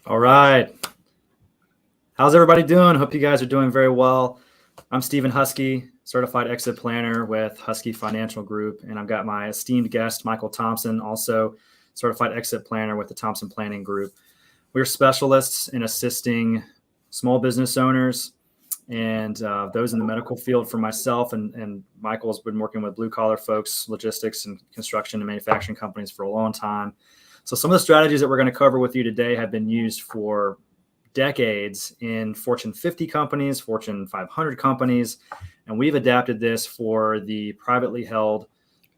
All right. How's everybody doing? Hope you guys are doing very well. I'm Steven Huskey, certified exit planner with Huskey Financial Group, and I've got my esteemed guest, Michael Thompson, also certified exit planner with the Thompson Planning Group. We're specialists in assisting small business owners and those in the medical field. For myself and Michael has been working with blue collar folks, logistics and construction and manufacturing companies for a long time. So some of the strategies that we're going to cover with you today have been used for decades in Fortune 50 companies, Fortune 500 companies, and we've adapted this for the privately held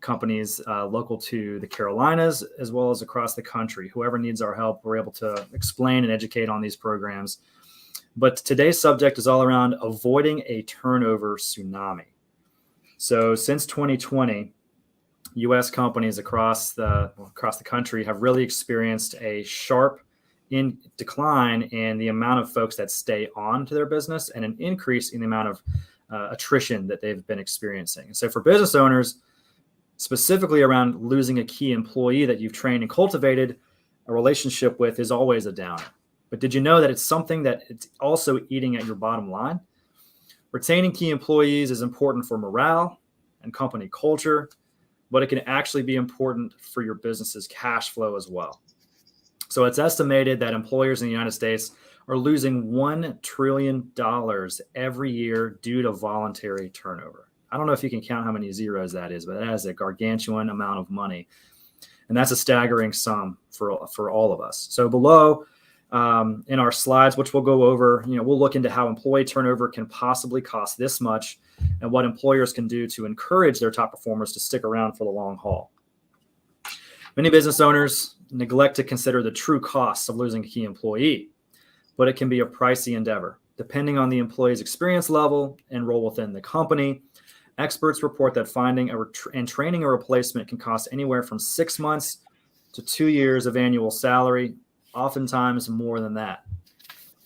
companies local to the Carolinas as well as across the country. Whoever needs our help, we're able to explain and educate on these programs. But today's subject is all around avoiding a turnover tsunami. So since 2020, U.S. companies across the country have really experienced a sharp decline in the amount of folks that stay on to their business and an increase in the amount of attrition that they've been experiencing. And so for business owners, specifically around losing a key employee that you've trained and cultivated a relationship with is always a downer. But did you know that it's something that it's also eating at your bottom line? Retaining key employees is important for morale and company culture, but it can actually be important for your business's cash flow as well. So it's estimated that employers in the United States are losing $1 trillion every year due to voluntary turnover. I don't know if you can count how many zeros that is, but that is a gargantuan amount of money. And that's a staggering sum for all of us. So below in our slides, which we'll go over, we'll look into how employee turnover can possibly cost this much and what employers can do to encourage their top performers to stick around for the long haul. Many business owners neglect to consider the true costs of losing a key employee, but it can be a pricey endeavor. Depending on the employee's experience level and role within the company, experts report that finding and training a replacement can cost anywhere from 6 months to 2 years of annual salary, oftentimes more than that.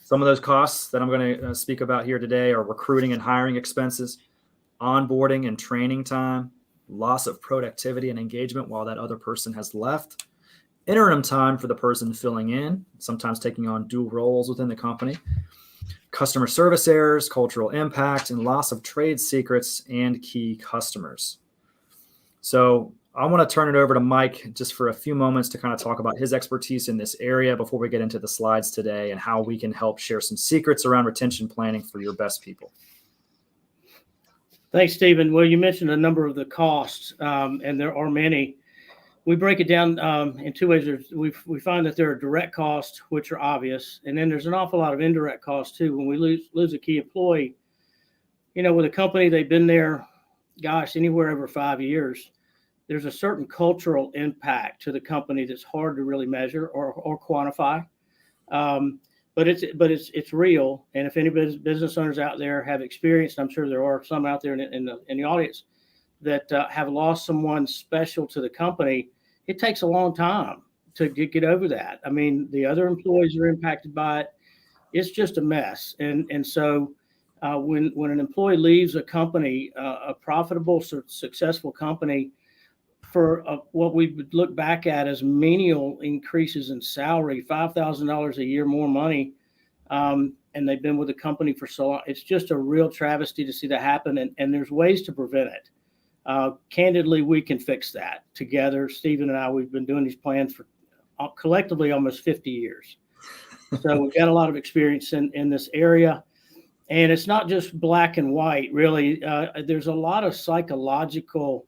Some of those costs that I'm going to speak about here today are recruiting and hiring expenses, onboarding and training time, loss of productivity and engagement while that other person has left, interim time for the person filling in, sometimes taking on dual roles within the company, customer service errors, cultural impact, and loss of trade secrets and key customers. So I want to turn it over to Mike just for a few moments to kind of talk about his expertise in this area before we get into the slides today and how we can help share some secrets around retention planning for your best people. Thanks, Stephen. Well, you mentioned a number of the costs, and there are many. We break it down in two ways. We find that there are direct costs, which are obvious, and then there's an awful lot of indirect costs too. When we lose a key employee, with a company, they've been there, anywhere over 5 years. There's a certain cultural impact to the company that's hard to really measure or quantify. But it's real. And if any business owners out there have experienced, I'm sure there are some out there in the audience that have lost someone special to the company, it takes a long time to get over that. I mean, the other employees are impacted by it. It's just a mess. And so when an employee leaves a company, a profitable, successful company, for what we would look back at as menial increases in salary, $5,000 a year more money, and they've been with the company for so long. It's just a real travesty to see that happen, and there's ways to prevent it. Candidly, we can fix that together. Stephen and I, we've been doing these plans for collectively almost 50 years. So we've got a lot of experience in this area. And it's not just black and white, really. There's a lot of psychological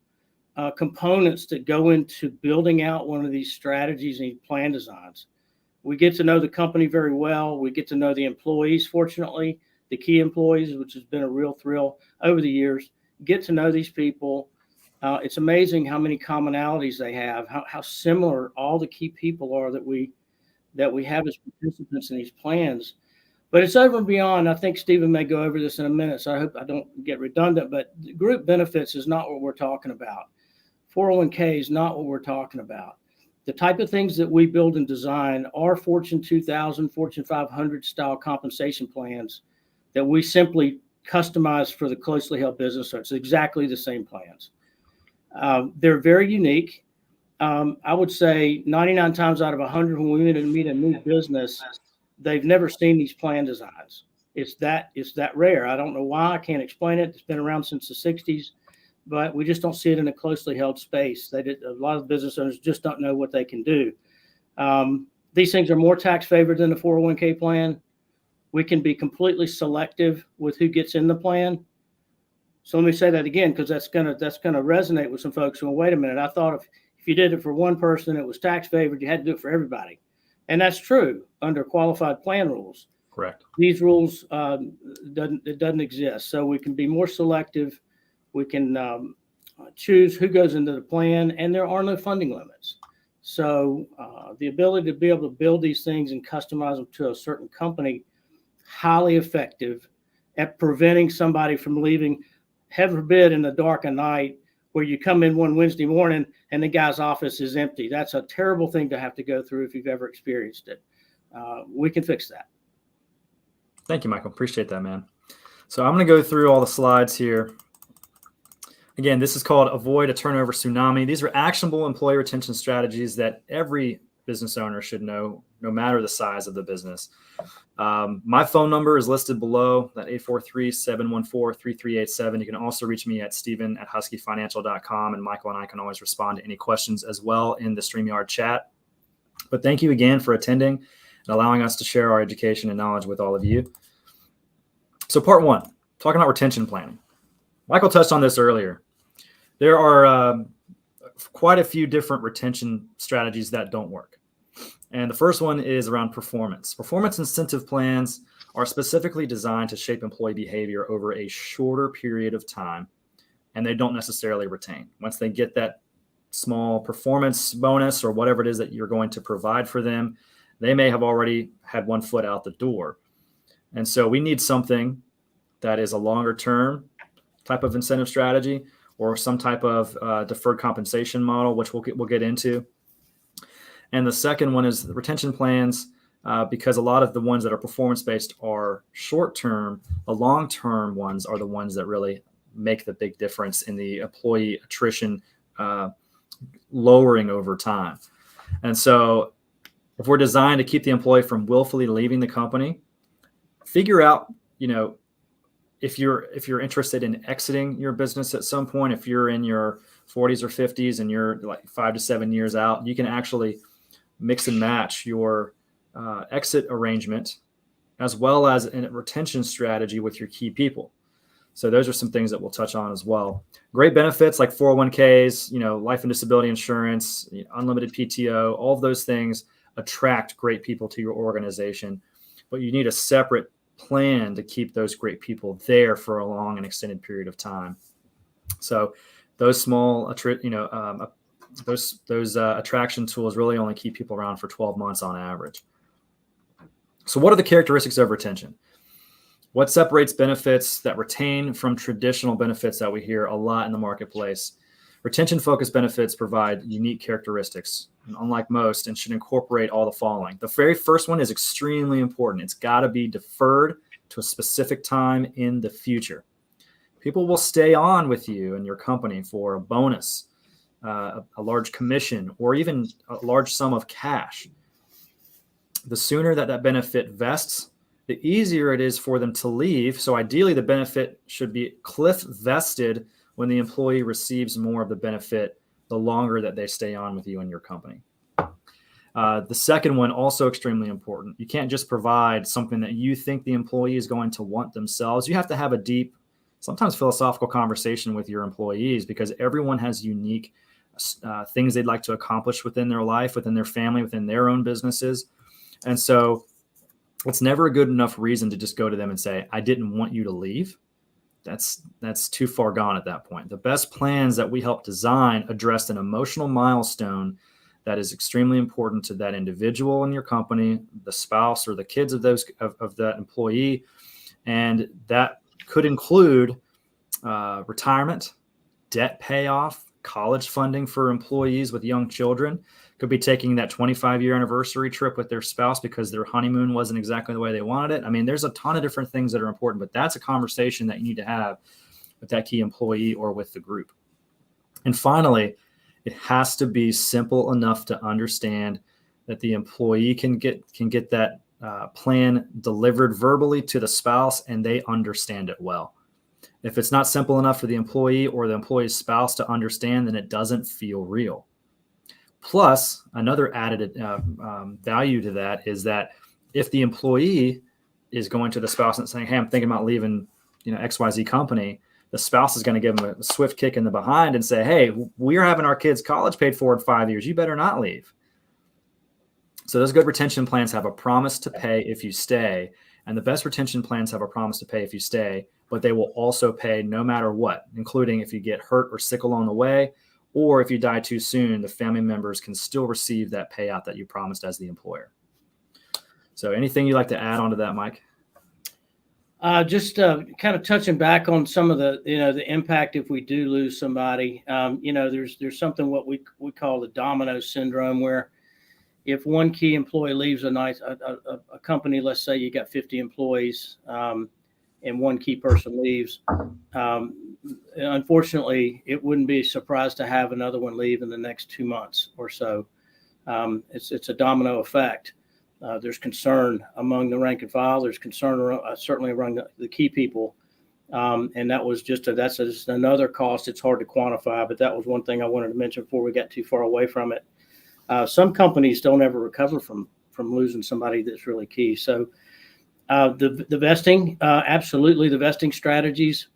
components that go into building out one of these strategies and plan designs. We get to know the company very well. We get to know the employees, fortunately, the key employees, which has been a real thrill over the years. Get to know these people. It's amazing how many commonalities they have, how similar all the key people are that we have as participants in these plans. But it's over and beyond. I think Stephen may go over this in a minute, so I hope I don't get redundant. But group benefits is not what we're talking about. 401k is not what we're talking about. The type of things that we build and design are Fortune 2000, Fortune 500 style compensation plans that we simply customize for the closely held business. So it's exactly the same plans. They're very unique. I would say 99 times out of 100 when we meet a new business, they've never seen these plan designs. It's that rare. I don't know why. I can't explain it. It's been around since the 60s, but we just don't see it in a closely held space. A lot of business owners just don't know what they can do. These things are more tax favored than the 401k plan. We can be completely selective with who gets in the plan. So let me say that again, because that's gonna resonate with some folks. Well, wait a minute. I thought if you did it for one person, it was tax favored. You had to do it for everybody, and that's true under qualified plan rules. Correct. These rules doesn't exist. So we can be more selective. We can choose who goes into the plan, and there are no funding limits. So the ability to be able to build these things and customize them to a certain company, highly effective at preventing somebody from leaving, heaven forbid, in the dark of night, where you come in one Wednesday morning and the guy's office is empty. That's a terrible thing to have to go through if you've ever experienced it. We can fix that. Thank you, Michael. Appreciate that, man. So I'm going to go through all the slides here. Again, this is called Avoid a Turnover Tsunami. These are actionable employee retention strategies that every business owner should know, no matter the size of the business. My phone number is listed below, that 843-714-3387. You can also reach me at steven@huskyfinancial.com, and Michael and I can always respond to any questions as well in the StreamYard chat. But thank you again for attending and allowing us to share our education and knowledge with all of you. So part one, talking about retention planning. Michael touched on this earlier. There are quite a few different retention strategies that don't work. And the first one is around performance. Performance incentive plans are specifically designed to shape employee behavior over a shorter period of time, and they don't necessarily retain. Once they get that small performance bonus or whatever it is that you're going to provide for them, they may have already had one foot out the door. And so we need something that is a longer term type of incentive strategy, or some type of deferred compensation model, which we'll get into. And the second one is the retention plans, because a lot of the ones that are performance-based are short-term. The long-term ones are the ones that really make the big difference in the employee attrition lowering over time. And so if we're designed to keep the employee from willfully leaving the company, figure out, if you're interested in exiting your business at some point, if you're in your 40s or 50s and you're like 5 to 7 years out, you can actually mix and match your exit arrangement as well as a retention strategy with your key people. So those are some things that we'll touch on as well. Great benefits like 401ks, life and disability insurance, unlimited PTO, all of those things attract great people to your organization, but you need a separate plan to keep those great people there for a long and extended period of time. So those small, attraction tools really only keep people around for 12 months on average. So what are the characteristics of retention? What separates benefits that retain from traditional benefits that we hear a lot in the marketplace? Retention-focused benefits provide unique characteristics, unlike most, and should incorporate all the following. The very first one is extremely important. It's got to be deferred to a specific time in the future. People will stay on with you and your company for a bonus, a large commission, or even a large sum of cash. The sooner that benefit vests, the easier it is for them to leave. So ideally, the benefit should be cliff vested when the employee receives more of the benefit, the longer that they stay on with you and your company. The second one, also extremely important. You can't just provide something that you think the employee is going to want themselves. You have to have a deep, sometimes philosophical conversation with your employees, because everyone has unique things they'd like to accomplish within their life, within their family, within their own businesses. And so it's never a good enough reason to just go to them and say, I didn't want you to leave. That's too far gone at that point. The best plans that we help design address an emotional milestone that is extremely important to that individual in your company, the spouse or the kids of that employee. And that could include retirement, debt payoff, college funding for employees with young children. Could be taking that 25-year anniversary trip with their spouse because their honeymoon wasn't exactly the way they wanted it. I mean, there's a ton of different things that are important, but that's a conversation that you need to have with that key employee or with the group. And finally, it has to be simple enough to understand that the employee can get that plan delivered verbally to the spouse and they understand it well. If it's not simple enough for the employee or the employee's spouse to understand, then it doesn't feel real. Plus, another added value to that is that if the employee is going to the spouse and saying, hey, I'm thinking about leaving, XYZ company, the spouse is going to give them a swift kick in the behind and say, hey, we're having our kids' college paid for in 5 years. You better not leave. So those good retention plans have a promise to pay if you stay. And the best retention plans have a promise to pay if you stay, but they will also pay no matter what, including if you get hurt or sick along the way, or if you die too soon, the family members can still receive that payout that you promised as the employer. So anything you'd like to add on to that, Mike? Just kind of touching back on some of the impact if we do lose somebody. There's something what we call the domino syndrome, where if one key employee leaves a company, let's say you got 50 employees, and one key person leaves, unfortunately, it wouldn't be a surprise to have another one leave in the next 2 months or so. It's a domino effect. There's concern among the rank and file. There's concern certainly around the key people. And that's just another cost. It's hard to quantify, but that was one thing I wanted to mention before we got too far away from it. Some companies don't ever recover from losing somebody that's really key. So the vesting, absolutely, the vesting strategies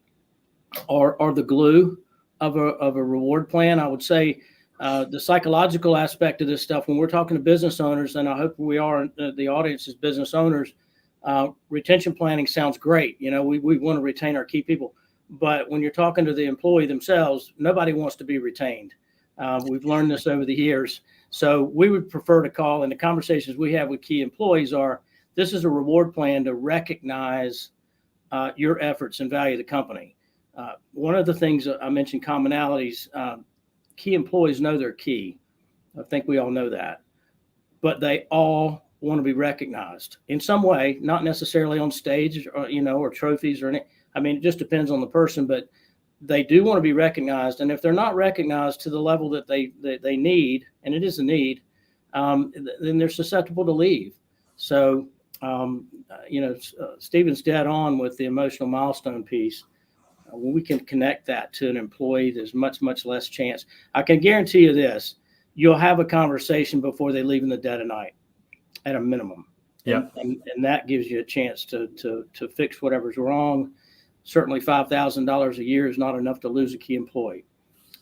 are the glue of a reward plan. I would say the psychological aspect of this stuff, when we're talking to business owners, and I hope we are, the audience is business owners, retention planning sounds great. We want to retain our key people. But when you're talking to the employee themselves, nobody wants to be retained. We've learned this over the years. So we would prefer to call, and the conversations we have with key employees are, this is a reward plan to recognize your efforts and value the company. One of the things I mentioned, commonalities, key employees know they're key. I think we all know that. But they all want to be recognized in some way, not necessarily on stage or trophies or anything. I mean, it just depends on the person, but they do want to be recognized. And if they're not recognized to the level that they need, and it is a need, then they're susceptible to leave. So, Steven's dead on with the emotional milestone piece. When we can connect that to an employee, there's much, much less chance. I can guarantee you this, you'll have a conversation before they leave in the dead of night at a minimum. Yeah. And that gives you a chance to fix whatever's wrong. Certainly $5,000 a year is not enough to lose a key employee.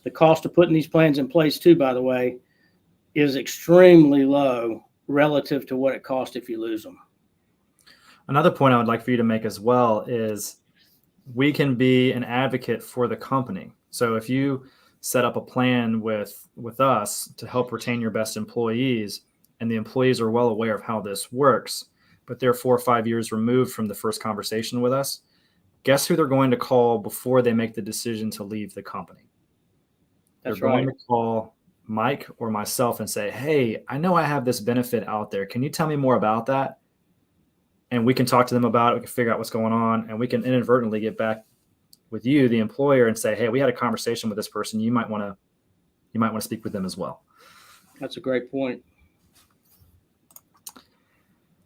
The cost of putting these plans in place too, by the way, is extremely low relative to what it costs if you lose them. Another point I would like for you to make as well is we can be an advocate for the company. So if you set up a plan with us to help retain your best employees, and the employees are well aware of how this works, but they're 4 or 5 years removed from the first conversation with us, guess who they're going to call before they make the decision to leave the company? They're going to call Mike or myself and say, hey, I know I have this benefit out there. Can you tell me more about that? And we can talk to them about it. We can figure out what's going on, and we can inadvertently get back with you, the employer, and say, hey, we had a conversation with this person. You might want to speak with them as well. That's a great point.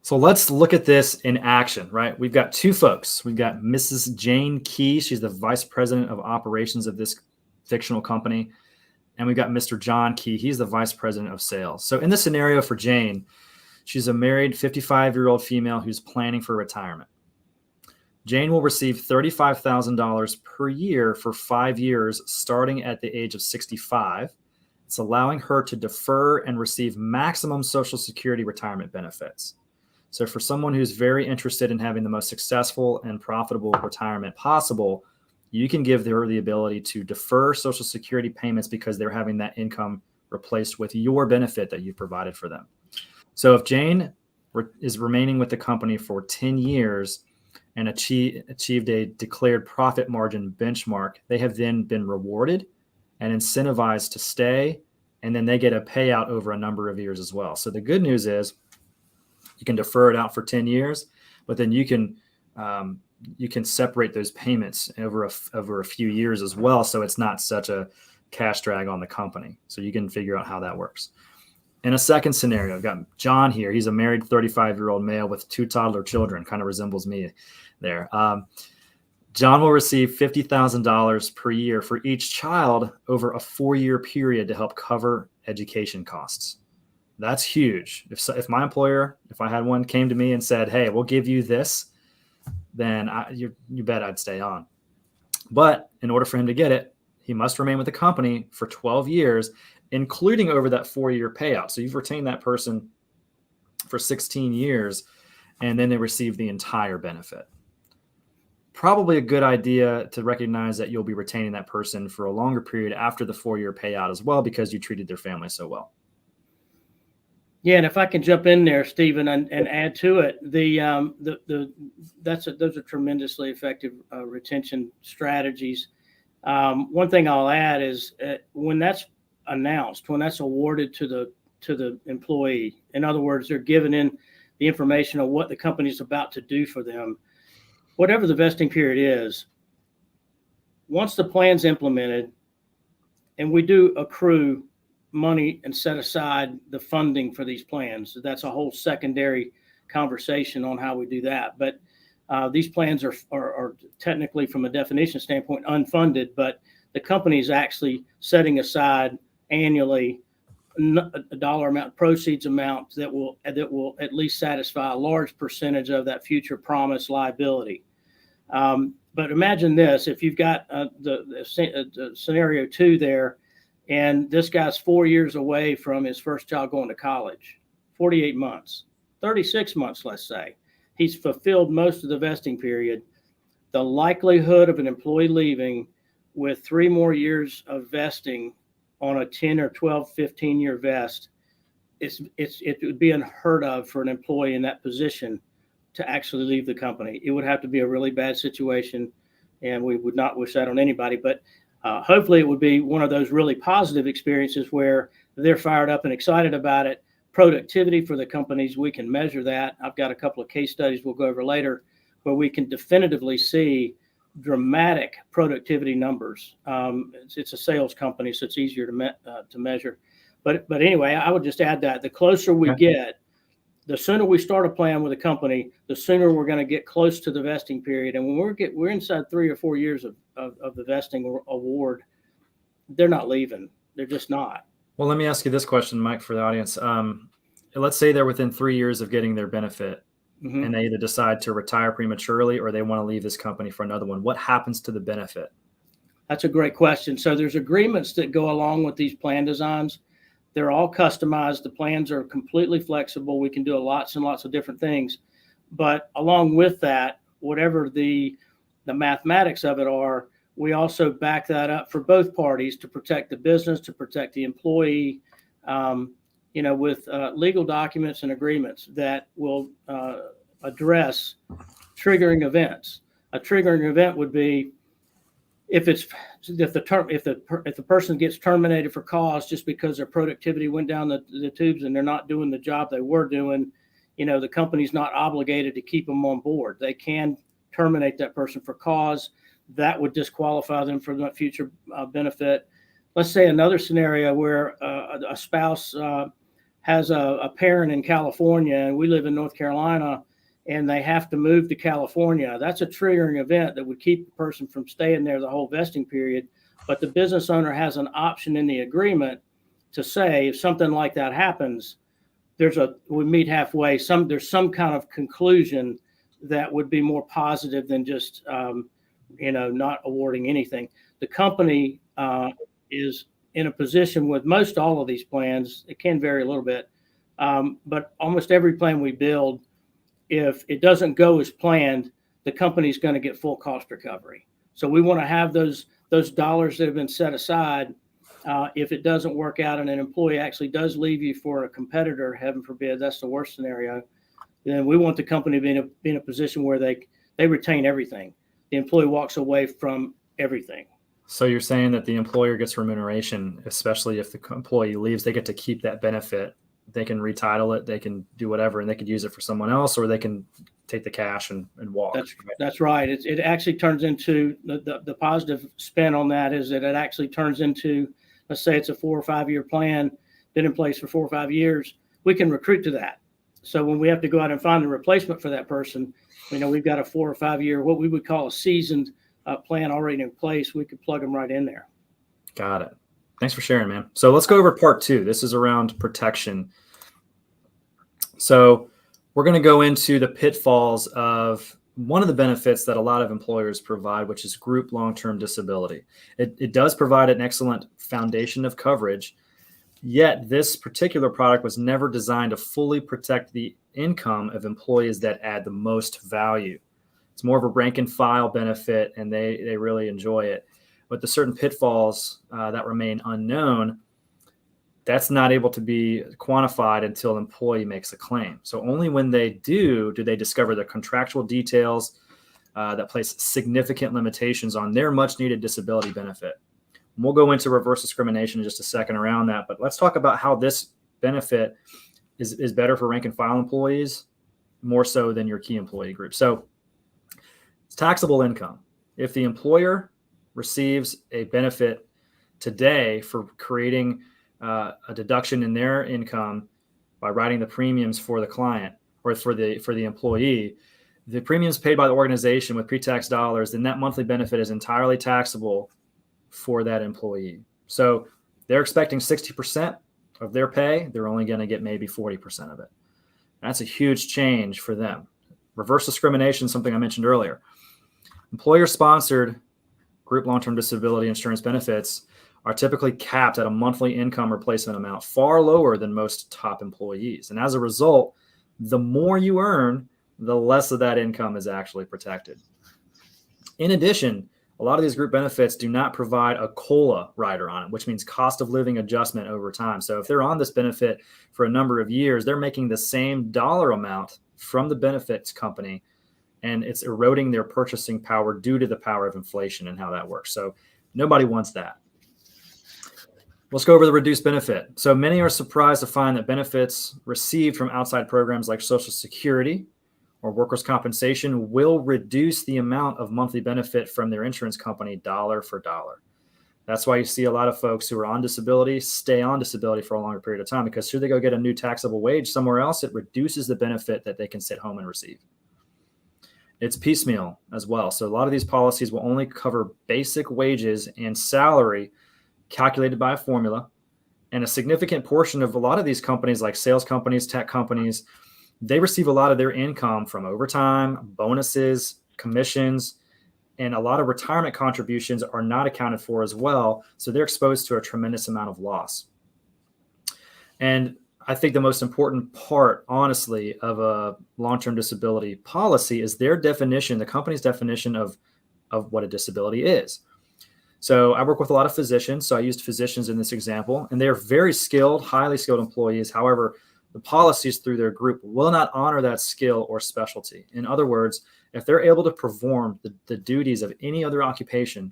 So let's look at this in action, right? We've got two folks. We've got Mrs. Jane Key. She's the vice president of operations of this fictional company. And we've got Mr. John Key. He's the vice president of sales. So in this scenario for Jane, she's a married 55-year-old female who's planning for retirement. Jane will receive $35,000 per year for 5 years, starting at the age of 65. It's allowing her to defer and receive maximum Social Security retirement benefits. So for someone who's very interested in having the most successful and profitable retirement possible, you can give her the ability to defer Social Security payments because they're having that income replaced with your benefit that you've provided for them. So if Jane is remaining with the company for 10 years and achieved a declared profit margin benchmark, they have then been rewarded and incentivized to stay, and then they get a payout over a number of years as well. So the good news is you can defer it out for 10 years, but then you can separate those payments over a few years as well, so it's not such a cash drag on the company. So you can figure out how that works. In a second scenario, I've got John here. He's a married 35-year-old male with 2 toddler children, kind of resembles me there. John will receive $50,000 per year for each child over a 4-year period to help cover education costs. That's huge. If my employer, if I had one, came to me and said, hey, we'll give you this, then you bet I'd stay on. But in order for him to get it, he must remain with the company for 12 years, including over that 4-year payout. So you've retained that person for 16 years, and then they receive the entire benefit. Probably a good idea to recognize that you'll be retaining that person for a longer period after the 4-year payout as well, because you treated their family so well. Yeah, and if I can jump in there, Stephen, and add to it, those are tremendously effective retention strategies. One thing I'll add is when that's announced, when that's awarded to the employee, in other words, they're given in the information of what the company's about to do for them, whatever the vesting period is, once the plan's implemented, and we do accrue money and set aside the funding for these plans. That's a whole secondary conversation on how we do that. But these plans are technically, from a definition standpoint, unfunded, but the company is actually setting aside annually a dollar amount, proceeds amount that will at least satisfy a large percentage of that future promise liability. But imagine this: if you've got the scenario 2 there, and this guy's 4 years away from his first child going to college, 48 months, 36 months, let's say, he's fulfilled most of the vesting period. The likelihood of an employee leaving with 3 more years of vesting on a 10 or 12, 15-year vest, it would be unheard of for an employee in that position to actually leave the company. It would have to be a really bad situation, and we would not wish that on anybody. But hopefully it would be one of those really positive experiences where they're fired up and excited about it. Productivity for the companies, we can measure that. I've got a couple of case studies we'll go over later where we can definitively see dramatic productivity numbers. It's a sales company, so it's easier to measure. But anyway, I would just add that the closer we get, the sooner we start a plan with a company, the sooner we're going to get close to the vesting period. And when we're inside 3 or 4 years of the vesting award, they're not leaving. They're just not. Well, let me ask you this question, Mike, for the audience. Let's say they're within 3 years of getting their benefit, mm-hmm. and they either decide to retire prematurely or they want to leave this company for another one. What happens to the benefit? That's a great question. So there's agreements that go along with these plan designs. They're all customized. The plans are completely flexible. We can do lots and lots of different things. But along with that, whatever the mathematics of it are, we also back that up for both parties to protect the business, to protect the employee, with legal documents and agreements that will address triggering events. A triggering event would be if the person gets terminated for cause just because their productivity went down the tubes and they're not doing the job they were doing, the company's not obligated to keep them on board. They can terminate that person for cause. That would disqualify them from that future benefit. Let's say another scenario where a spouse has a parent in California and we live in North Carolina, and they have to move to California. That's a triggering event that would keep the person from staying there the whole vesting period. But the business owner has an option in the agreement to say if something like that happens, we meet halfway. There's some kind of conclusion that would be more positive than just not awarding anything. The company is in a position with most all of these plans. It can vary a little bit, but almost every plan we build, if it doesn't go as planned, the company's going to get full cost recovery. So we want to have those dollars that have been set aside. If it doesn't work out and an employee actually does leave you for a competitor, heaven forbid, that's the worst scenario, then we want the company to be in a position where they retain everything. The employee walks away from everything. So you're saying that the employer gets remuneration, especially if the employee leaves, they get to keep that benefit. They can retitle it, they can do whatever, and they could use it for someone else, or they can take the cash and walk. That's right. It actually turns into the positive spin on that is that it actually turns into, let's say it's a 4 or 5 year plan. been in place for 4 or 5 years, we can recruit to that. So when we have to go out and find a replacement for that person, we've got a 4 or 5 year, what we would call a seasoned plan already in place. We could plug them right in there. Got it. Thanks for sharing, man. So let's go over part 2. This is around protection. So we're going to go into the pitfalls of one of the benefits that a lot of employers provide, which is group long-term disability. It does provide an excellent foundation of coverage, yet this particular product was never designed to fully protect the income of employees that add the most value. It's more of a rank and file benefit, and they really enjoy it. But the certain pitfalls that remain unknown, that's not able to be quantified until an employee makes a claim. So only when they do they discover the contractual details that place significant limitations on their much needed disability benefit. And we'll go into reverse discrimination in just a second around that, but let's talk about how this benefit is better for rank and file employees, more so than your key employee group. So it's taxable income. If the employer receives a benefit today for creating a deduction in their income by writing the premiums for the client or for the employee, the premiums paid by the organization with pre-tax dollars, then that monthly benefit is entirely taxable for that employee. So they're expecting 60% of their pay. They're only going to get maybe 40% of it. That's a huge change for them. Reverse discrimination, something I mentioned earlier. Employer-sponsored group long-term disability insurance benefits are typically capped at a monthly income replacement amount far lower than most top employees. And as a result, the more you earn, the less of that income is actually protected. In addition, a lot of these group benefits do not provide a COLA rider on it, which means cost of living adjustment over time. So if they're on this benefit for a number of years, they're making the same dollar amount from the benefits company, and it's eroding their purchasing power due to the power of inflation and how that works. So nobody wants that. Let's go over the reduced benefit. So many are surprised to find that benefits received from outside programs like Social Security or workers' compensation will reduce the amount of monthly benefit from their insurance company dollar for dollar. That's why you see a lot of folks who are on disability stay on disability for a longer period of time, because should they go get a new taxable wage somewhere else, it reduces the benefit that they can sit home and receive. It's piecemeal as well. So a lot of these policies will only cover basic wages and salary calculated by a formula. And a significant portion of a lot of these companies, like sales companies, tech companies, they receive a lot of their income from overtime, bonuses, commissions, and a lot of retirement contributions are not accounted for as well. So they're exposed to a tremendous amount of loss. And I think the most important part, honestly, of a long-term disability policy is their definition, the company's definition of what a disability is. So I work with a lot of physicians. So I used physicians in this example, and they're very skilled, highly skilled employees. However, the policies through their group will not honor that skill or specialty. In other words, if they're able to perform the duties of any other occupation,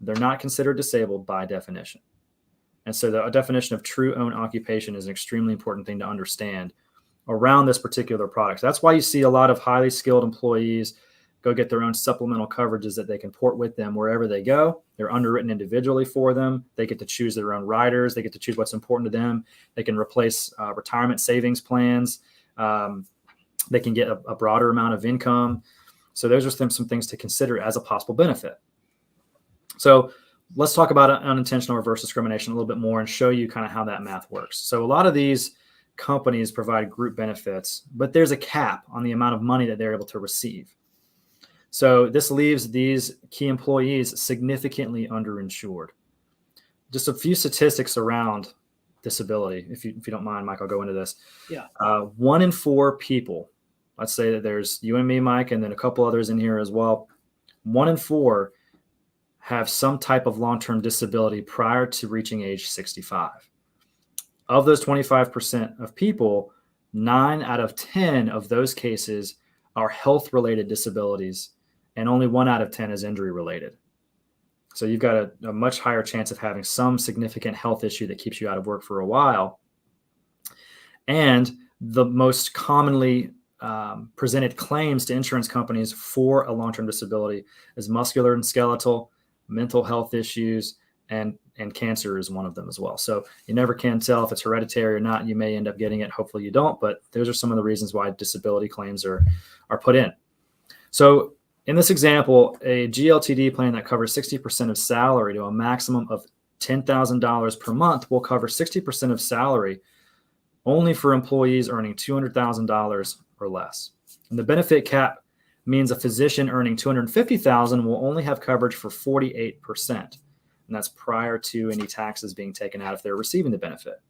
they're not considered disabled by definition. And so the definition of true own occupation is an extremely important thing to understand around this particular product. That's why you see a lot of highly skilled employees go get their own supplemental coverages that they can port with them wherever they go. They're underwritten individually for them. They get to choose their own riders. They get to choose what's important to them. They can replace retirement savings plans. They can get a broader amount of income. So those are some things to consider as a possible benefit. So let's talk about unintentional reverse discrimination a little bit more and show you kind of how that math works. So a lot of these companies provide group benefits, but there's a cap on the amount of money that they're able to receive. So this leaves these key employees significantly underinsured. Just a few statistics around disability, if you don't mind, Mike, I'll go into this. Yeah. 1 in 4 people, let's say that there's you and me, Mike, and then a couple others in here as well. 1 in 4 have some type of long-term disability prior to reaching age 65. Of those 25% of people, 9 out of 10 of those cases are health-related disabilities, and only 1 out of 10 is injury-related. So you've got a much higher chance of having some significant health issue that keeps you out of work for a while. And the most commonly presented claims to insurance companies for a long-term disability is muscular and skeletal, mental health issues, and cancer is one of them as well. So you never can tell if it's hereditary or not. You may end up getting it. Hopefully you don't, but those are some of the reasons why disability claims are put in. So in this example, a GLTD plan that covers 60% of salary to a maximum of $10,000 per month will cover 60% of salary only for employees earning $200,000 or less. And the benefit cap means a physician earning $250,000 will only have coverage for 48%. And that's prior to any taxes being taken out if they're receiving the benefit.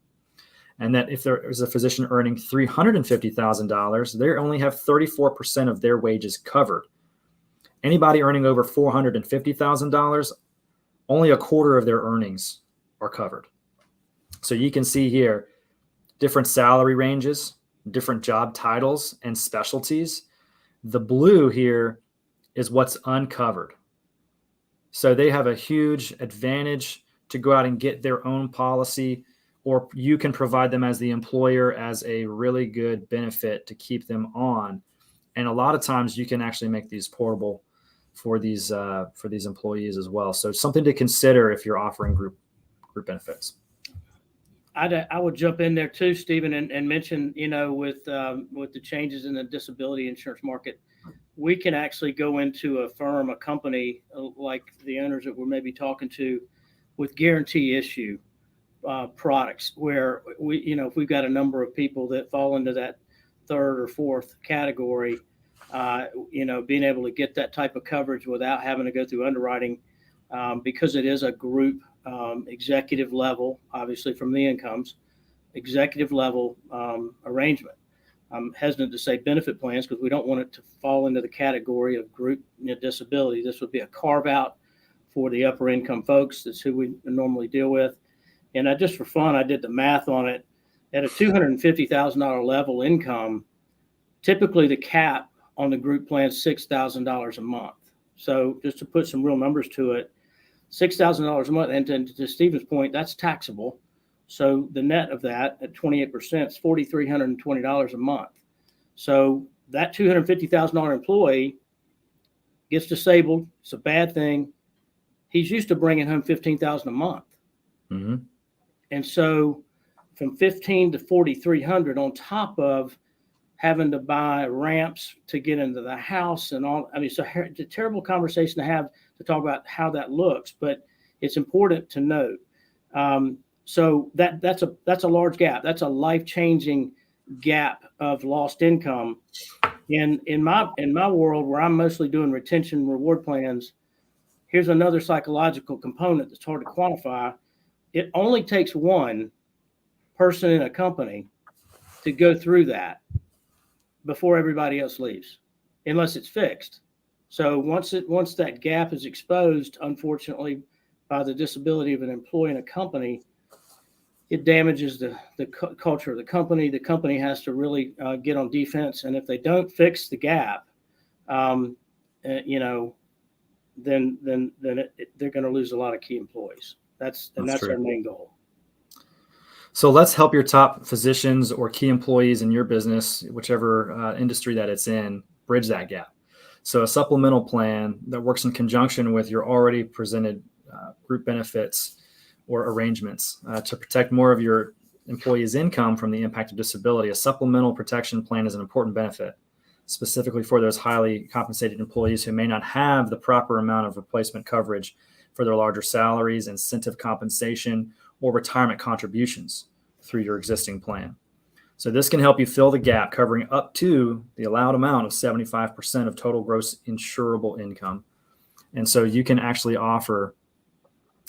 And that if there is a physician earning $350,000, they only have 34% of their wages covered. Anybody earning over $450,000, only a quarter of their earnings are covered. So you can see here different salary ranges, different job titles and specialties. The blue here is what's uncovered. So they have a huge advantage to go out and get their own policy, or you can provide them as the employer as a really good benefit to keep them on. And a lot of times you can actually make these portable for these employees as well. So something to consider if you're offering group benefits. I would jump in there too, Stephen, and mention, with the changes in the disability insurance market, we can actually go into a firm, a company like the owners that we're maybe talking to, with guarantee issue products where if we've got a number of people that fall into that third or fourth category, being able to get that type of coverage without having to go through underwriting, because it is a group executive level, obviously from the incomes, executive level arrangement. I'm hesitant to say benefit plans because we don't want it to fall into the category of group disability. This would be a carve out for the upper income folks. That's who we normally deal with. And just for fun, I did the math on it. At a $250,000 level income, typically the cap on the group plan is $6,000 a month. So just to put some real numbers to it, $6,000 a month. And to Stephen's point, that's taxable. So the net of that at 28% is $4,320 a month. So that $250,000 employee gets disabled. It's a bad thing. He's used to bringing home $15,000 a month. Mm-hmm. And so from $15,000 to $4,300 on top of having to buy ramps to get into the house and all. I mean, it's a terrible conversation to have to talk about how that looks, but it's important to note. So that's a large gap. That's a life-changing gap of lost income. And in my world, where I'm mostly doing retention reward plans, here's another psychological component that's hard to quantify. It only takes one person in a company to go through that before everybody else leaves, unless it's fixed. So once that gap is exposed, unfortunately, by the disability of an employee in a company, it damages the culture of the company. The company has to really get on defense, and if they don't fix the gap, then they're going to lose a lot of key employees. That's our main goal. So let's help your top physicians or key employees in your business, whichever industry that it's in, bridge that gap. So a supplemental plan that works in conjunction with your already presented group benefits or arrangements to protect more of your employees' income from the impact of disability. A supplemental protection plan is an important benefit, specifically for those highly compensated employees who may not have the proper amount of replacement coverage for their larger salaries, incentive compensation, or retirement contributions through your existing plan. So this can help you fill the gap, covering up to the allowed amount of 75% of total gross insurable income. And so you can actually offer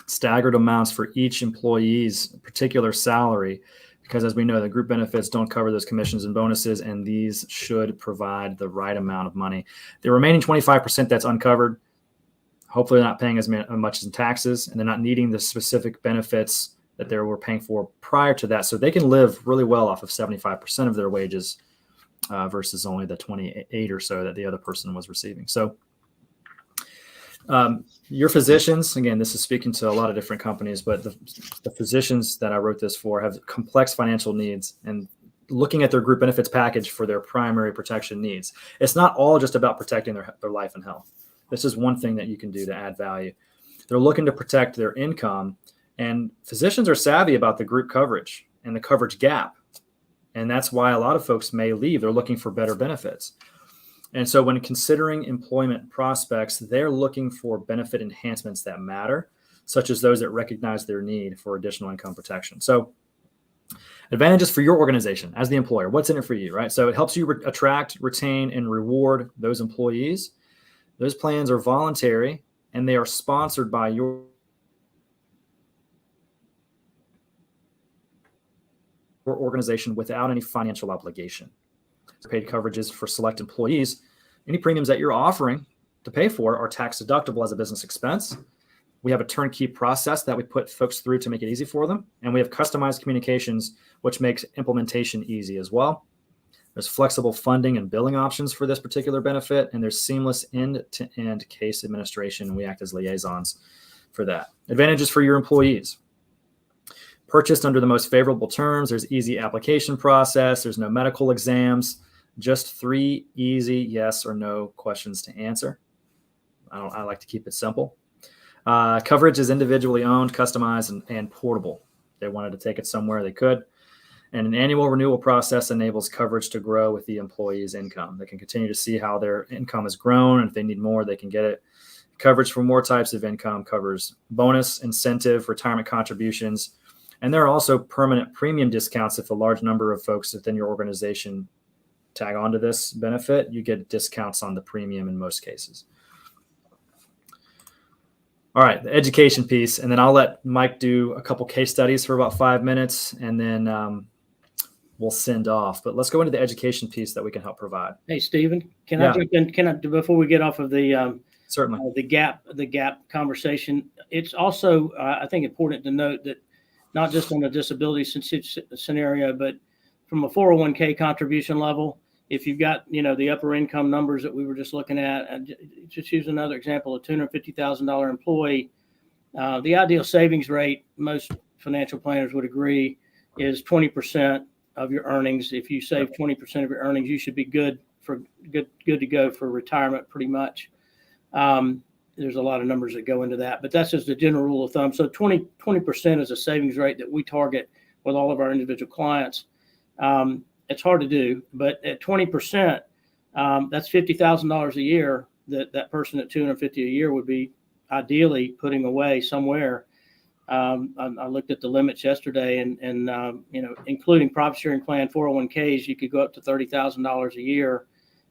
staggered amounts for each employee's particular salary, because as we know, the group benefits don't cover those commissions and bonuses, and these should provide the right amount of money. The remaining 25% that's uncovered, hopefully they're not paying as much in taxes, and they're not needing the specific benefits that they were paying for prior to that. So they can live really well off of 75% of their wages versus only the 28 or so that the other person was receiving. So your physicians, again, this is speaking to a lot of different companies, but the physicians that I wrote this for have complex financial needs, and looking at their group benefits package for their primary protection needs. It's not all just about protecting their life and health. This is one thing that you can do to add value. They're looking to protect their income, and physicians are savvy about the group coverage and the coverage gap. And that's why a lot of folks may leave. They're looking for better benefits. And so when considering employment prospects, they're looking for benefit enhancements that matter, such as those that recognize their need for additional income protection. So advantages for your organization as the employer, what's in it for you, right? So it helps you attract, retain, and reward those employees. Those plans are voluntary, and they are sponsored by your organization without any financial obligation. Paid coverages for select employees. Any premiums that you're offering to pay for are tax deductible as a business expense. We have a turnkey process that we put folks through to make it easy for them. And we have customized communications, which makes implementation easy as well. There's flexible funding and billing options for this particular benefit, and there's seamless end-to-end case administration, and we act as liaisons for that. Advantages for your employees. Purchased under the most favorable terms. There's easy application process. There's no medical exams. Just 3 easy yes or no questions to answer. I like to keep it simple. Coverage is individually owned, customized, and portable. If they wanted to take it somewhere, they could. And an annual renewal process enables coverage to grow with the employee's income. They can continue to see how their income has grown, and if they need more, they can get it. Coverage for more types of income covers bonus, incentive, retirement contributions, and there are also permanent premium discounts. If a large number of folks within your organization tag onto this benefit, you get discounts on the premium in most cases. All right, the education piece, and then I'll let Mike do a couple case studies for about 5 minutes, and then we'll send off. But let's go into the education piece that we can help provide. Hey, Steven, can I jump in? Can I, before we get off of the certainly the gap conversation? It's also I think important to note that not just on a disability scenario, but from a 401k contribution level, if you've got, the upper income numbers that we were just looking at, and just use another example, a $250,000 employee, the ideal savings rate, most financial planners would agree, is 20% of your earnings. If you save 20% of your earnings, you should be good to go for retirement pretty much. There's a lot of numbers that go into that, but that's just a general rule of thumb. So 20% is a savings rate that we target with all of our individual clients. It's hard to do, but at 20%, that's $50,000 a year that person at $250 a year would be ideally putting away somewhere. I looked at the limits yesterday, and including profit sharing plan 401ks, you could go up to $30,000 a year,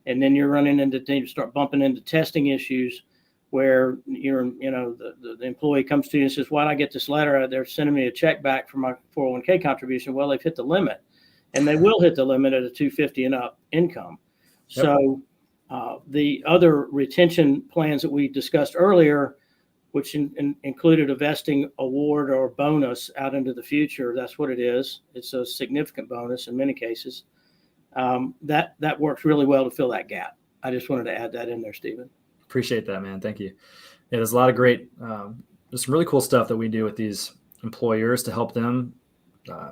and then you're running into things, start bumping into testing issues where the employee comes to you and says, "Why did I get this letter? They're sending me a check back for my 401k contribution." Well, they've hit the limit, and they will hit the limit at a 250 and up income. Yep. So the other retention plans that we discussed earlier, which included a vesting award or bonus out into the future, that's what it is. It's a significant bonus in many cases. That works really well to fill that gap. I just wanted to add that in there, Steven. Appreciate that, man. Thank you. Yeah, there's a lot of great, there's some really cool stuff that we do with these employers to help them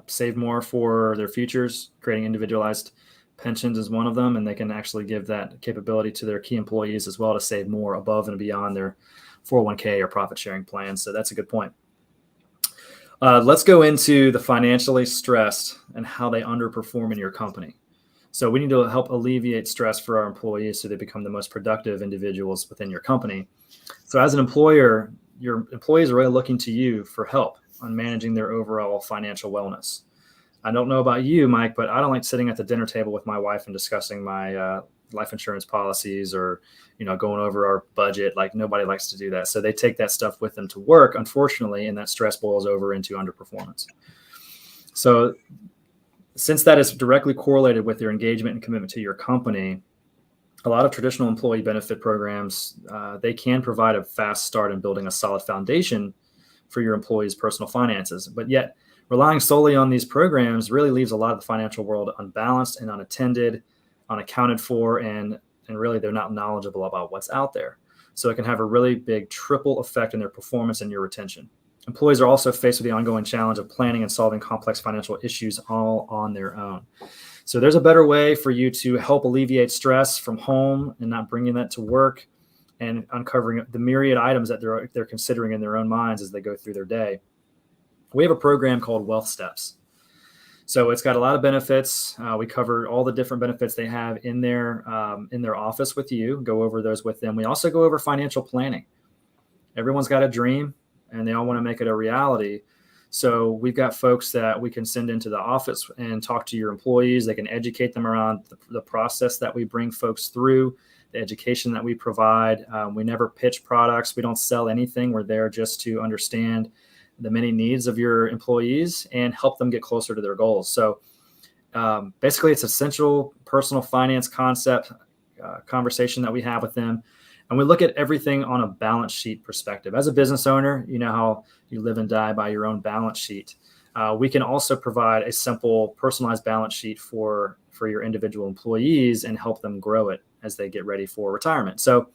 save more for their futures. Creating individualized pensions is one of them, and they can actually give that capability to their key employees as well to save more above and beyond their 401k or profit sharing plans. So that's a good point. Let's go into the financially stressed and how they underperform in your company. So we need to help alleviate stress for our employees so they become the most productive individuals within your company. So as an employer, your employees are really looking to you for help on managing their overall financial wellness. I don't know about you, Mike, but I don't like sitting at the dinner table with my wife and discussing my life insurance policies or, going over our budget. Like, nobody likes to do that. So they take that stuff with them to work, unfortunately, and that stress boils over into underperformance. So since that is directly correlated with your engagement and commitment to your company, a lot of traditional employee benefit programs, they can provide a fast start in building a solid foundation for your employees' personal finances. But yet, relying solely on these programs really leaves a lot of the financial world unbalanced and unattended, unaccounted for, and really they're not knowledgeable about what's out there. So it can have a really big triple effect in their performance and your retention. Employees are also faced with the ongoing challenge of planning and solving complex financial issues all on their own. So there's a better way for you to help alleviate stress from home and not bringing that to work. and uncovering the myriad items that they're considering in their own minds as they go through their day. We have a program called Wealth Steps. So it's got a lot of benefits. We cover all the different benefits they have in their office with you, go over those with them. We also go over financial planning. Everyone's got a dream and they all want to make it a reality. So we've got folks that we can send into the office and talk to your employees. They can educate them around the process that we bring folks through, the education that we provide. We never pitch products. We don't sell anything. We're there just to understand the many needs of your employees and help them get closer to their goals. So basically, it's essential personal finance concept conversation that we have with them. And we look at everything on a balance sheet perspective. As a business owner, you know how you live and die by your own balance sheet. We can also provide a simple personalized balance sheet for your individual employees and help them grow it as they get ready for retirement. So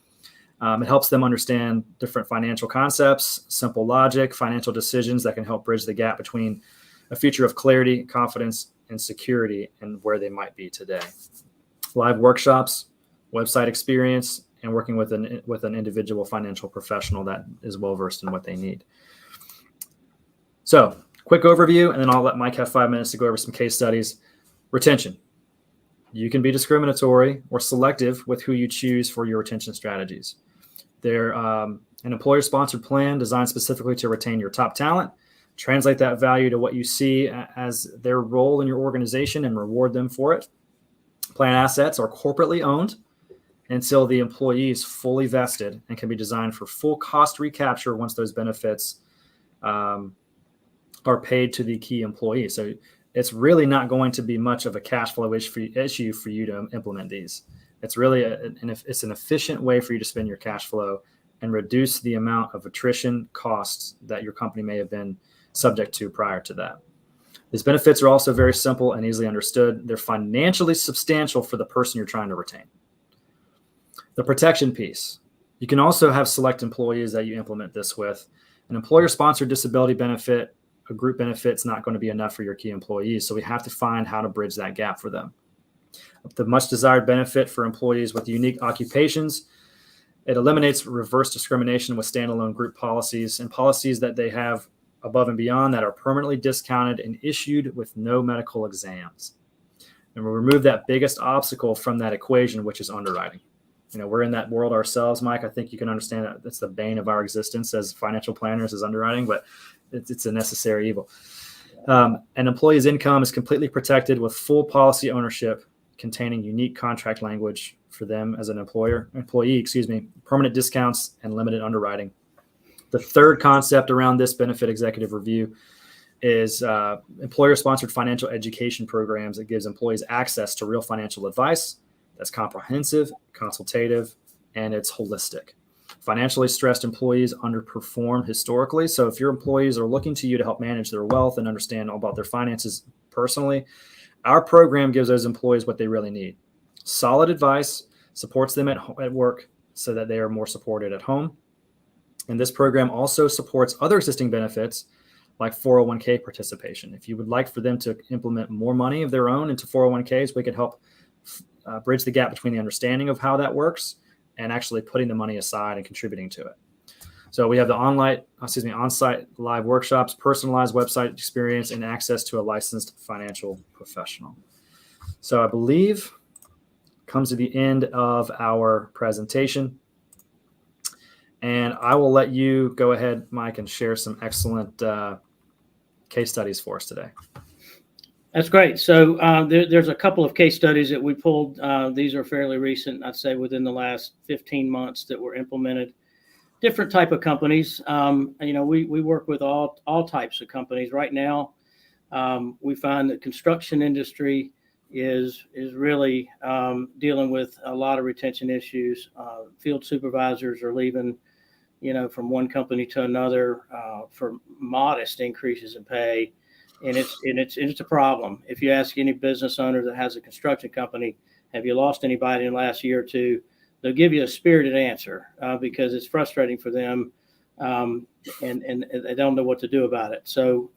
it helps them understand different financial concepts, simple logic, financial decisions that can help bridge the gap between a future of clarity, confidence, and security and where they might be today. Live workshops, website experience, and working with an individual financial professional that is well-versed in what they need. So quick overview, and then I'll let Mike have 5 minutes to go over some case studies. Retention. You can be discriminatory or selective with who you choose for your retention strategies. They're an employer-sponsored plan designed specifically to retain your top talent, translate that value to what you see as their role in your organization and reward them for it. Plan assets are corporately owned until the employee is fully vested and can be designed for full cost recapture once those benefits are paid to the key employee. So it's really not going to be much of a cash flow issue for you to implement these. It's really it's an efficient way for you to spend your cash flow and reduce the amount of attrition costs that your company may have been subject to prior to that. These benefits are also very simple and easily understood. They're financially substantial for the person you're trying to retain. The protection piece. You can also have select employees that you implement this with. An employer-sponsored disability benefit, a group benefit, is not going to be enough for your key employees. So we have to find how to bridge that gap for them. The much desired benefit for employees with unique occupations. It eliminates reverse discrimination with standalone group policies and policies that they have above and beyond that are permanently discounted and issued with no medical exams. And we remove that biggest obstacle from that equation, which is underwriting. We're in that world ourselves, Mike. I think you can understand that that's the bane of our existence as financial planners, is underwriting, but it's a necessary evil. An employee's income is completely protected with full policy ownership, containing unique contract language for them as an employee, permanent discounts and limited underwriting. The third concept around this benefit executive review is employer-sponsored financial education programs that gives employees access to real financial advice that's comprehensive, consultative, and it's holistic. Financially stressed employees underperform historically. So if your employees are looking to you to help manage their wealth and understand all about their finances personally, our program gives those employees what they really need. Solid advice, supports them at work so that they are more supported at home. And this program also supports other existing benefits like 401k participation. If you would like for them to implement more money of their own into 401ks, we could help bridge the gap between the understanding of how that works and actually putting the money aside and contributing to it. So we have the on-site live workshops, personalized website experience, and access to a licensed financial professional. So I believe comes to the end of our presentation. And I will let you go ahead, Mike, and share some excellent case studies for us today. That's great. So there's a couple of case studies that we pulled. These are fairly recent, I'd say within the last 15 months that were implemented. Different type of companies. We work with all types of companies. Right now, we find that construction industry is really dealing with a lot of retention issues. Field supervisors are leaving, from one company to another for modest increases in pay. And it's a problem. If you ask any business owner that has a construction company, have you lost anybody in the last year or two? They'll give you a spirited answer because it's frustrating for them and they don't know what to do about it. So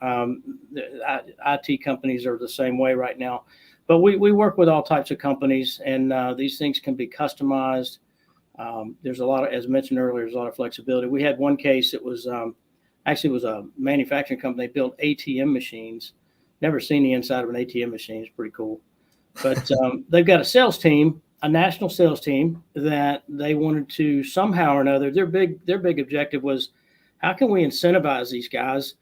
IT companies are the same way right now. But we work with all types of companies, and these things can be customized There's a lot of, as mentioned earlier, there's a lot of flexibility. We had one case. It was actually it was a manufacturing company. They built ATM machines. Never seen the inside of an ATM machine. It's pretty cool. But they've got a sales team, a national sales team that they wanted to somehow or another. Their big objective was, how can we incentivize these guys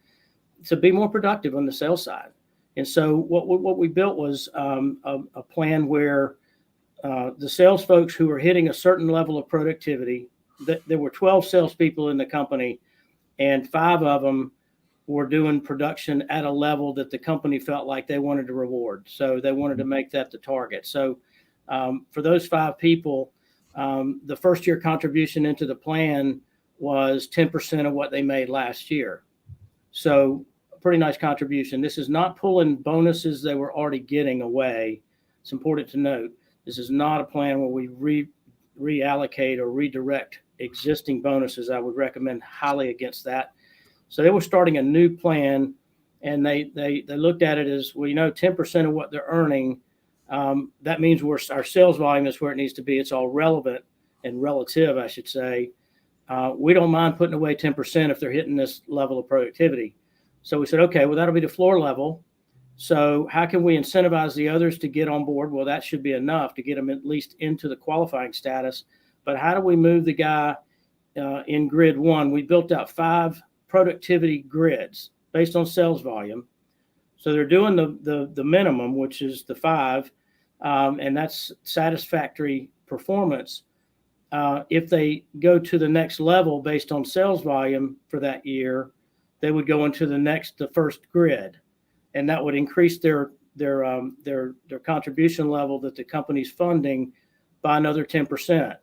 to be more productive on the sales side? And so what we built was a plan where the sales folks who were hitting a certain level of productivity, there were 12 salespeople in the company, and 5 of them were doing production at a level that the company felt like they wanted to reward. So they wanted to make that the target. So for those 5 people, the first year contribution into the plan was 10% of what they made last year. So a pretty nice contribution. This is not pulling bonuses they were already getting away. It's important to note. This is not a plan where we reallocate or redirect existing bonuses. I would recommend highly against that. So they were starting a new plan, and they looked at it as, well, 10% of what they're earning, that means our sales volume is where it needs to be. It's all relevant and relative, I should say. We don't mind putting away 10% if they're hitting this level of productivity. So we said, okay, well, that'll be the floor level. So how can we incentivize the others to get on board? Well, that should be enough to get them at least into the qualifying status. But how do we move the guy in grid 1? We built out 5 productivity grids based on sales volume. So they're doing the minimum, which is the 5, and that's satisfactory performance. If they go to the next level based on sales volume for that year, they would go into the first grid, and that would increase their contribution level that the company's funding by another 10%.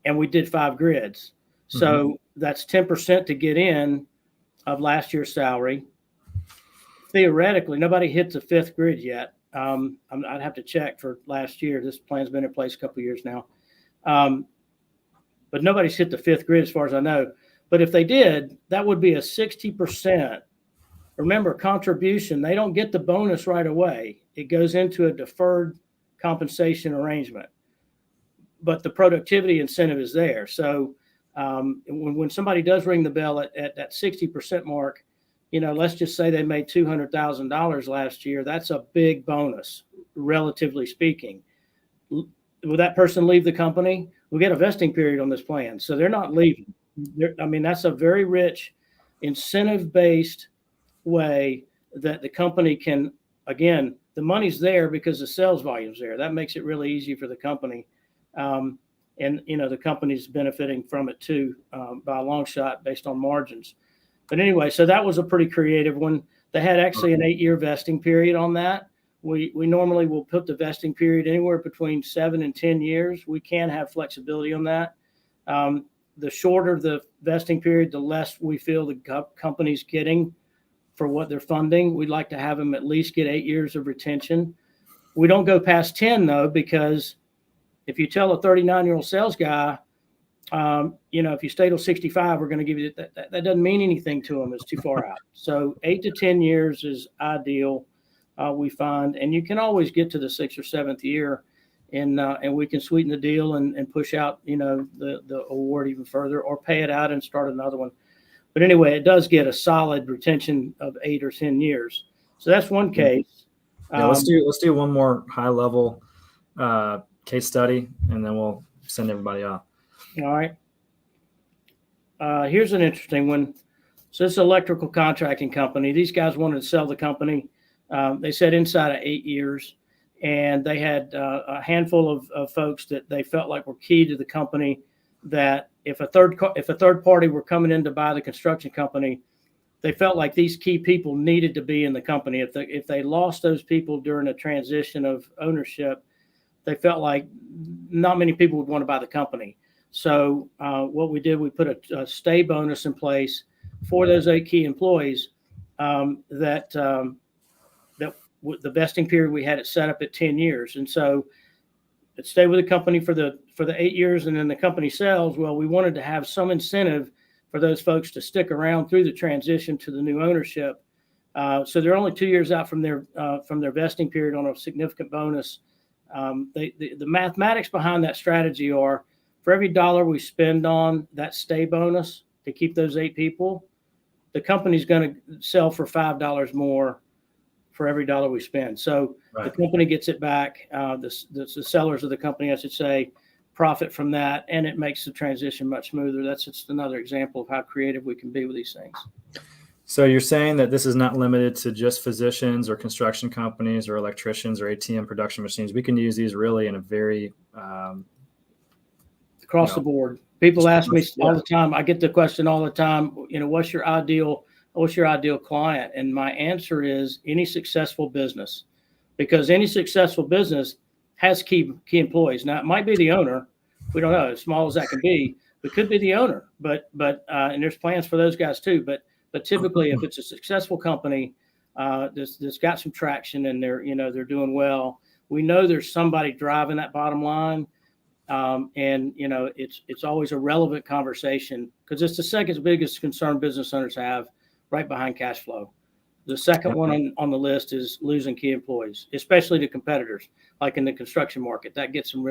And we did 5 grids. So that's 10% to get in of last year's salary. Theoretically, nobody hit the 5th grid yet. I'd have to check for last year. This plan's been in place a couple of years now. But nobody's hit the 5th grid as far as I know. But if they did, that would be a 60%. Remember, contribution, they don't get the bonus right away. It goes into a deferred compensation arrangement. But the productivity incentive is there. So when somebody does ring the bell at that 60% mark, let's just say they made $200,000 last year. That's a big bonus, relatively speaking. Will that person leave the company? We'll get a vesting period on this plan. So they're not leaving. That's a very rich incentive-based way that the company can, again, the money's there because the sales volume's there. That makes it really easy for the company. And the company's benefiting from it too, by a long shot based on margins. But anyway, so that was a pretty creative one. They had actually an 8-year vesting period on that. We normally will put the vesting period anywhere between 7 and 10 years. We can have flexibility on that. The shorter the vesting period, the less we feel the company's getting for what they're funding. We'd like to have them at least get 8 years of retention. We don't go past 10 though, because if you tell a 39-year-old sales guy, if you stay till 65, we're going to give you that doesn't mean anything to them. It's too far out. So 8 to 10 years is ideal, we find, and you can always get to the 6th or 7th year, and we can sweeten the deal and push out, the award even further, or pay it out and start another one. But anyway, it does get a solid retention of 8 or 10 years. So that's one case. Yeah, let's do one more high level case study, and then we'll send everybody off. All right. Here's an interesting one. So this electrical contracting company, these guys wanted to sell the company. They said inside of 8 years, and they had a handful of folks that they felt like were key to the company, that if a third party were coming in to buy the construction company, they felt like these key people needed to be in the company. If they lost those people during a transition of ownership, they felt like not many people would want to buy the company. So what we did, we put a stay bonus in place for those 8 key employees, that the vesting period, we had it set up at 10 years. And so it stayed with the company for the 8 years, and then the company sells. Well, we wanted to have some incentive for those folks to stick around through the transition to the new ownership. So they're only 2 years out from their vesting period on a significant bonus. The mathematics behind that strategy are, For every dollar we spend on that stay bonus to keep those 8 people, the company's going to sell for $5 more for every dollar we spend. So the company gets it back. The sellers of the company, I should say, profit from that, and it makes the transition much smoother. That's just another example of how creative we can be with these things. So you're saying that this is not limited to just physicians or construction companies or electricians or ATM production machines. We can use these really in a very across the board. People ask me all the time. I get the question all the time. What's your ideal client? And my answer is any successful business, because any successful business has key employees. Now it might be the owner. We don't know, as small as that can be. It could be the owner, but and there's plans for those guys too. But typically, if it's a successful company that's got some traction and they're doing well, we know there's somebody driving that bottom line, and it's always a relevant conversation because it's the second biggest concern business owners have, right behind cash flow. The second one on the list is losing key employees, especially to competitors, like in the construction market. That gets them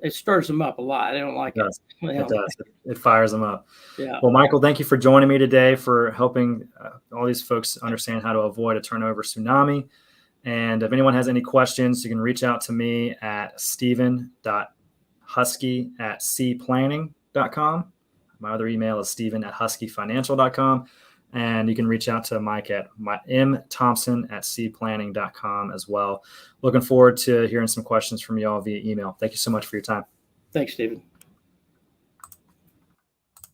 it stirs them up a lot. They don't like it. It does. It fires them up. Yeah. Well, Michael, thank you for joining me today, for helping all these folks understand how to avoid a turnover tsunami. And if anyone has any questions, you can reach out to me at steven.huskey@cplanning.com. My other email is steven@huskyfinancial.com. And you can reach out to Mike at mthompson@cplanning.com as well. Looking forward to hearing some questions from y'all via email. Thank you so much for your time. Thanks, Stephen.